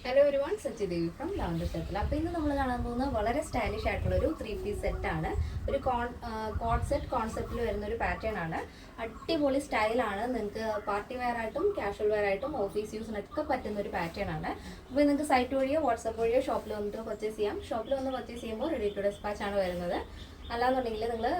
Hello everyone, സച്ചിദേവി from lavender സെറ്റിൽ. അപ്പോൾ ഇന്ന് നമ്മൾ കാണാൻ പോകുന്ന വളരെ സ്റ്റൈലിഷ് ആയിട്ടുള്ള ഒരു 3 പീസ് സെറ്റാണ്. ഒരു കോഡ് സെറ്റ് കോൺസെപ്റ്റിൽ വരുന്ന ഒരു പാറ്റേൺ ആണ്. അടിപൊളി സ്റ്റൈലാണ്. നിങ്ങൾക്ക് പാർട്ടി വെയർ ആയിട്ടും കാഷ്വൽ വെയർ ആയിട്ടും ഓഫീസ് യൂസിനൊക്കെ പറ്റുന്ന ഒരു പാറ്റേൺ ആണ്. അപ്പോൾ നിങ്ങൾക്ക് സൈറ്റ് വഴിയോ വാട്സപ്പ് വഴിയോ ഷോപ്പിൽ വന്നിട്ട് പർച്ചേസ് ചെയ്യാം. ഷോപ്പിൽ വന്ന് പർച്ചേസ് ചെയ്യുമ്പോൾ റെഡി ടു ഡെസ്പാച്ച് ആണ് വരുന്നത്. അല്ലാന്നുണ്ടെങ്കിൽ നിങ്ങൾ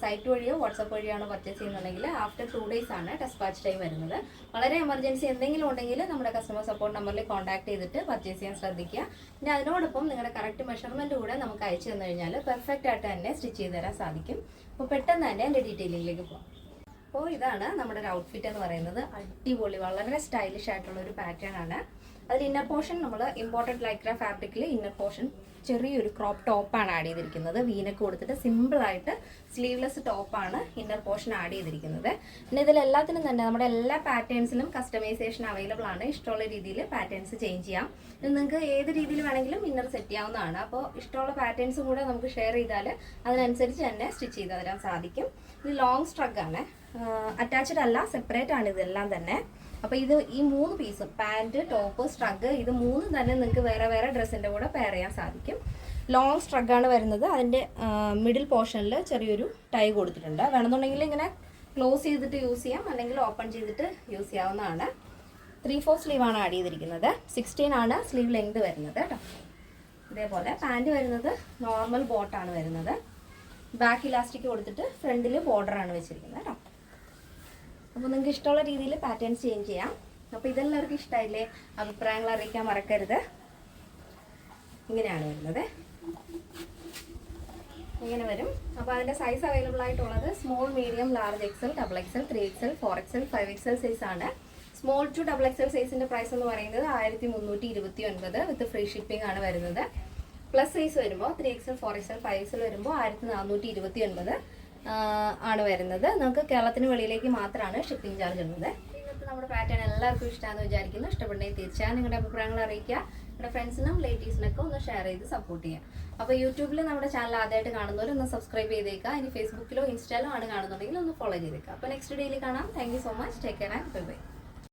സൈറ്റ് വഴിയോ വാട്സപ്പ് വഴിയാണോ പർച്ചേസ് ചെയ്യുന്നുണ്ടെങ്കിൽ ആഫ്റ്റർ 2 days ആണ് ഡെസ്പാച്ച് ടൈം വരുന്നത്. വളരെ എമർജൻസി എന്തെങ്കിലും ഉണ്ടെങ്കിൽ നമ്മുടെ കസ്റ്റമർ സപ്പോർട്ട് നമ്പറിൽ കോൺടാക്ട് ചെയ്തിട്ട് പർച്ചേസ് ചെയ്യാൻ ശ്രദ്ധിക്കുക. പിന്നെ അതിനോടൊപ്പം നിങ്ങളുടെ കറക്റ്റ് മെഷർമെൻറ്റ് കൂടെ നമുക്ക് അയച്ചു തന്നു കഴിഞ്ഞാൽ പെർഫെക്റ്റ് ആയിട്ട് തന്നെ സ്റ്റിച്ച് ചെയ്ത് തരാൻ സാധിക്കും. അപ്പോൾ പെട്ടെന്ന് തന്നെ എൻ്റെ ഡീറ്റെയിലിംഗിലേക്ക് പോകാം. അപ്പോൾ ഇതാണ് നമ്മുടെ ഒരു ഔട്ട്ഫിറ്റ് എന്ന് പറയുന്നത്. അടിപൊളി വളരെ സ്റ്റൈലിഷ് ആയിട്ടുള്ള ഒരു പാറ്റേൺ ആണ്. അതിൽ ഇന്നർ പോർഷൻ നമ്മൾ ഇമ്പോർട്ടൻറ്റ് ലൈക്ര ഫാബ്രിക്കിൽ ഇന്നർ പോർഷൻ ചെറിയൊരു ക്രോപ്പ് ടോപ്പാണ് ആഡ് ചെയ്തിരിക്കുന്നത്. വീനൊക്കെ കൊടുത്തിട്ട് സിമ്പിളായിട്ട് സ്ലീവ്ലെസ് ടോപ്പാണ് ഇന്നർ പോർഷൻ ആഡ് ചെയ്തിരിക്കുന്നത്. പിന്നെ ഇതിലെല്ലാത്തിനും തന്നെ നമ്മുടെ എല്ലാ പാറ്റേൺസിലും കസ്റ്റമൈസേഷൻ അവൈലബിൾ ആണ്. ഇഷ്ടമുള്ള രീതിയിൽ പാറ്റേൺസ് ചേഞ്ച് ചെയ്യാം. നിങ്ങൾക്ക് ഏത് രീതിയിൽ വേണമെങ്കിലും ഇന്നർ സെറ്റ് ചെയ്യാവുന്നതാണ്. അപ്പോൾ ഇഷ്ടമുള്ള പാറ്റേൺസും കൂടെ നമുക്ക് ഷെയർ ചെയ്താൽ അതിനനുസരിച്ച് തന്നെ സ്റ്റിച്ച് ചെയ്ത് തരാൻ സാധിക്കും. ഇത് ലോങ് സ്ട്രഗ് ആണ്, അറ്റാച്ച്ഡ് അല്ല, സെപ്പറേറ്റ് ആണ് ഇതെല്ലാം തന്നെ. അപ്പോൾ ഇത് ഈ 3 പീസും പാൻറ്, ടോപ്പ്, സ്ട്രഗ്, ഇത് 3 തന്നെ നിങ്ങൾക്ക് വേറെ വേറെ ഡ്രസ്സിൻ്റെ കൂടെ പെയർ ചെയ്യാൻ സാധിക്കും. ലോങ് സ്ട്രഗാണ് വരുന്നത്. അതിൻ്റെ മിഡിൽ പോർഷനിൽ ചെറിയൊരു ടൈ കൊടുത്തിട്ടുണ്ട്. വേണമെന്നുണ്ടെങ്കിൽ ഇങ്ങനെ ക്ലോസ് ചെയ്തിട്ട് യൂസ് ചെയ്യാം, അല്ലെങ്കിൽ ഓപ്പൺ ചെയ്തിട്ട് യൂസ് ചെയ്യാവുന്നതാണ്. 3/4 സ്ലീവാണ് ആഡ് ചെയ്തിരിക്കുന്നത്. 16 ആണ് സ്ലീവ് ലെങ്ത് വരുന്നത് കേട്ടോ. ഇതേപോലെ പാൻറ് വരുന്നത് നോർമൽ ബോട്ടാണ് വരുന്നത്. ബാക്ക് ഇലാസ്റ്റിക് കൊടുത്തിട്ട് ഫ്രണ്ടിൽ ബോർഡറാണ് വെച്ചിരിക്കുന്നത് കേട്ടോ. അപ്പോൾ നിങ്ങൾക്ക് ഇഷ്ടമുള്ള രീതിയിൽ പാറ്റേൺസ് ചേഞ്ച് ചെയ്യാം. അപ്പോൾ ഇതെല്ലാവർക്കും ഇഷ്ടമായില്ലേ? അഭിപ്രായങ്ങൾ അറിയിക്കാൻ മറക്കരുത്. ഇങ്ങനെയാണ് വരുന്നത്, ഇങ്ങനെ വരും. അപ്പോൾ അതിൻ്റെ സൈസ് അവൈലബിൾ ആയിട്ടുള്ളത് small, medium, large, XL, XXL, 3XL, 4XL, 5XL സൈസാണ്. സ്മോൾ ടു XXL സൈസിൻ്റെ പ്രൈസ് എന്ന് പറയുന്നത് 1329 വിത്ത് ഫ്രീ ഷിപ്പിംഗ് ആണ് വരുന്നത്. പ്ലസ് സൈസ് വരുമ്പോൾ 3XL, 4XL, 5XL വരുമ്പോൾ 1429 ആണ് വരുന്നത്. നമുക്ക് കേരളത്തിന് വെളിയിലേക്ക് മാത്രമാണ് ഷിപ്പിംഗ് ചാർജ് ഉള്ളത്. ഇന്നത്തെ നമ്മുടെ പാറ്റേൺ എല്ലാവർക്കും ഇഷ്ടമാണെന്ന് വിചാരിക്കുന്നു. ഇഷ്ടപ്പെടുന്നെങ്കിൽ തീർച്ചയായും നിങ്ങളുടെ അഭിപ്രായങ്ങൾ അറിയിക്കുക. നിങ്ങളുടെ ഫ്രണ്ട്സിനും റിലേറ്റീവ്സിനൊക്കെ ഒന്ന് ഷെയർ ചെയ്ത് സപ്പോർട്ട് ചെയ്യുക. അപ്പോൾ യൂട്യൂബിൽ നമ്മുടെ ചാനൽ ആദ്യമായിട്ട് കാണുന്നവർ ഒന്ന് സബ്സ്ക്രൈബ് ചെയ്തേക്കുക. ഇനി ഫേസ്ബുക്കിലോ ഇൻസ്റ്റാലോ ആണ് കാണുന്നുണ്ടെങ്കിൽ ഒന്ന് ഫോളോ ചെയ്തേക്കുക. അപ്പോൾ നെക്സ്റ്റ് ഡേയിൽ കാണാം. Thank you so much. Take care and bye bye.